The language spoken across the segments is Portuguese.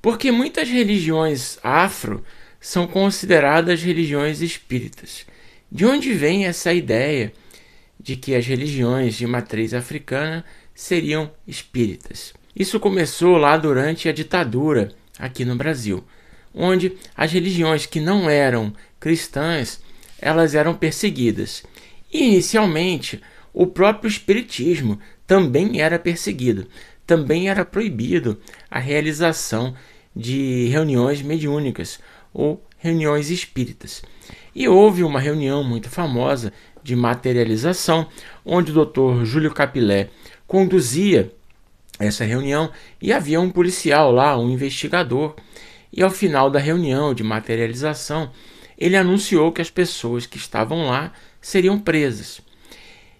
Porque muitas religiões afro são consideradas religiões espíritas. De onde vem essa ideia de que as religiões de matriz africana seriam espíritas? Isso começou lá durante a ditadura aqui no Brasil, onde as religiões que não eram cristãs, elas eram perseguidas. E, inicialmente, o próprio espiritismo também era perseguido, também era proibido a realização de reuniões mediúnicas ou reuniões espíritas. E houve uma reunião muito famosa de materialização, onde o Dr. Júlio Capilé conduzia essa reunião e havia um policial lá, um investigador. E ao final da reunião de materialização, ele anunciou que as pessoas que estavam lá seriam presas.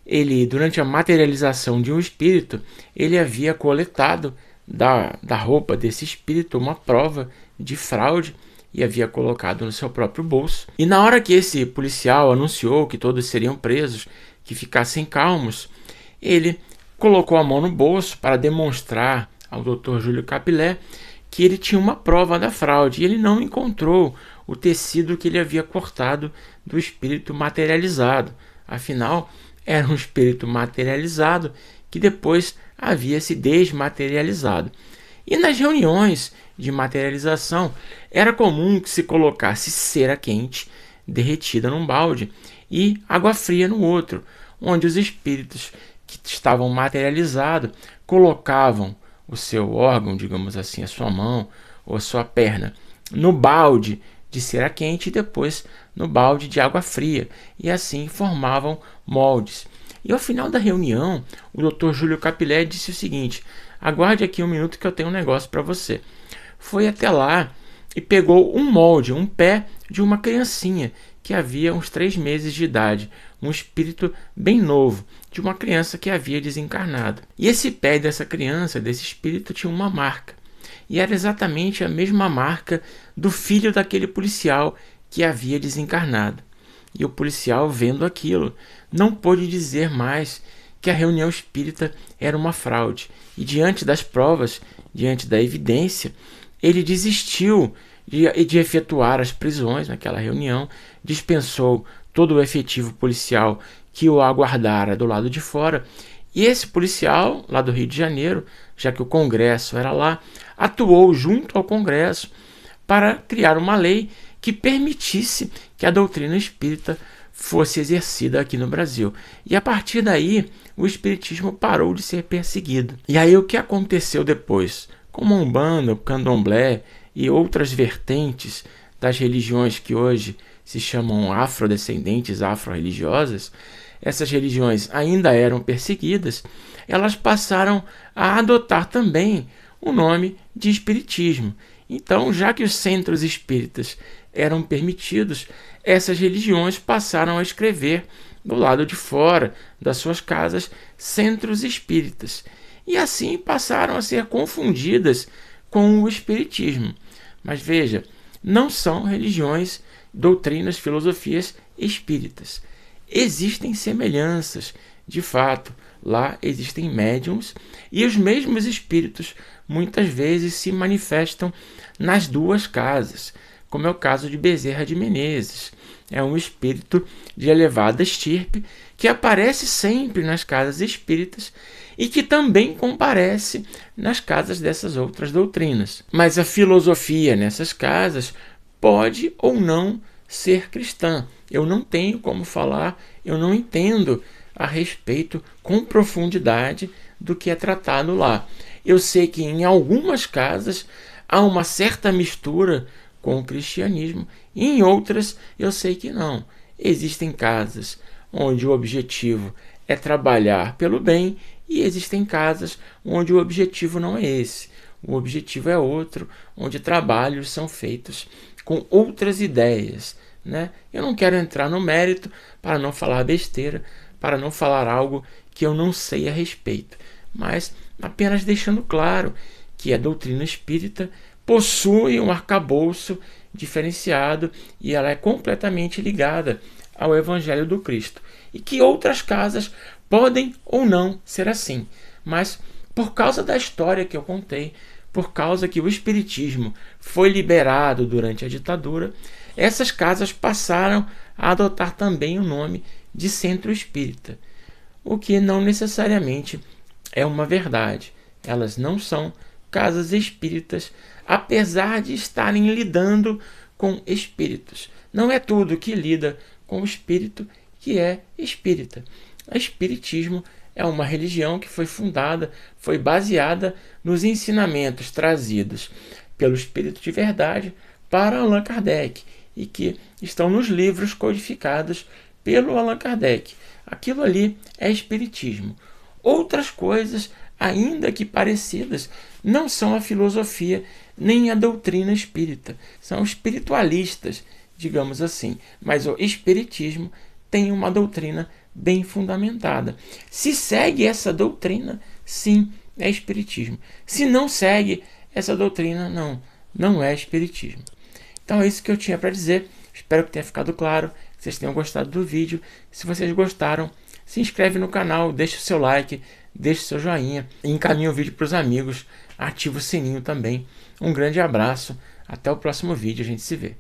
Ele, durante a materialização de um espírito, ele havia coletado da roupa desse espírito uma prova de fraude e havia colocado no seu próprio bolso. E na hora que esse policial anunciou que todos seriam presos, que ficassem calmos, ele colocou a mão no bolso para demonstrar ao Dr. Júlio Capilé que ele tinha uma prova da fraude e ele não encontrou o tecido que ele havia cortado do espírito materializado. Afinal, era um espírito materializado que depois havia se desmaterializado. E nas reuniões de materialização, era comum que se colocasse cera quente derretida num balde e água fria no outro, onde os espíritos que estavam materializados colocavam o seu órgão, digamos assim, a sua mão ou a sua perna, no balde de cera quente e depois no balde de água fria, e assim formavam moldes. E ao final da reunião, o Dr. Júlio Capilé disse o seguinte: aguarde aqui um minuto que eu tenho um negócio para você. Foi até lá e pegou um molde, um pé de uma criancinha que havia uns 3 meses de idade, um espírito bem novo, de uma criança que havia desencarnado. E esse pé dessa criança, desse espírito, tinha uma marca. E era exatamente a mesma marca do filho daquele policial que havia desencarnado. E o policial, vendo aquilo, não pôde dizer mais que a reunião espírita era uma fraude. E diante das provas, diante da evidência, ele desistiu de efetuar as prisões naquela reunião, dispensou todo o efetivo policial que o aguardara do lado de fora. E esse policial, lá do Rio de Janeiro, já que o Congresso era lá, atuou junto ao Congresso para criar uma lei que permitisse que a doutrina espírita fosse exercida aqui no Brasil. E a partir daí, o espiritismo parou de ser perseguido. E aí o que aconteceu depois? Como a Umbanda, o Candomblé e outras vertentes das religiões que hoje se chamam afrodescendentes, afro-religiosas, essas religiões ainda eram perseguidas, elas passaram a adotar também o nome de espiritismo. Então, já que os centros espíritas eram permitidos, essas religiões passaram a escrever do lado de fora das suas casas centros espíritas. E assim passaram a ser confundidas com o espiritismo. Mas veja, não são religiões, doutrinas, filosofias espíritas. Existem semelhanças, de fato. Lá existem médiums e os mesmos espíritos muitas vezes se manifestam nas duas casas, como é o caso de Bezerra de Menezes. É um espírito de elevada estirpe que aparece sempre nas casas espíritas e que também comparece nas casas dessas outras doutrinas. Mas a filosofia nessas casas pode ou não ser cristã. Eu não tenho como falar, eu não entendo a respeito com profundidade do que é tratado lá. Eu sei que em algumas casas há uma certa mistura com o cristianismo, e em outras eu sei que não. Existem casas onde o objetivo é trabalhar pelo bem e existem casas onde o objetivo não é esse. O objetivo é outro, onde trabalhos são feitos com outras ideias, né? Eu não quero entrar no mérito para não falar besteira, para não falar algo que eu não sei a respeito, mas apenas deixando claro que a doutrina espírita possui um arcabouço diferenciado e ela é completamente ligada ao Evangelho do Cristo. E que outras casas podem ou não ser assim, mas por causa da história que eu contei, por causa que o espiritismo foi liberado durante a ditadura, essas casas passaram a adotar também o nome de centro espírita, o que não necessariamente é uma verdade. Elas não são casas espíritas, apesar de estarem lidando com espíritos. Não é tudo que lida com o espírito que é espírita. O espiritismo é uma religião que foi fundada, foi baseada nos ensinamentos trazidos pelo Espírito de Verdade para Allan Kardec e que estão nos livros codificados pelo Allan Kardec. Aquilo ali é espiritismo. Outras coisas, ainda que parecidas, não são a filosofia nem a doutrina espírita. São espiritualistas, digamos assim. Mas o espiritismo tem uma doutrina bem fundamentada. Se segue essa doutrina, sim, é espiritismo. Se não segue essa doutrina, não é espiritismo. Então é isso que eu tinha para dizer. Espero que tenha ficado claro, que vocês tenham gostado do vídeo. Se vocês gostaram, se inscreve no canal, deixa o seu like, deixa o seu joinha, encaminha o vídeo para os amigos, ativa o sininho também. Um grande abraço, até o próximo vídeo, a gente se vê.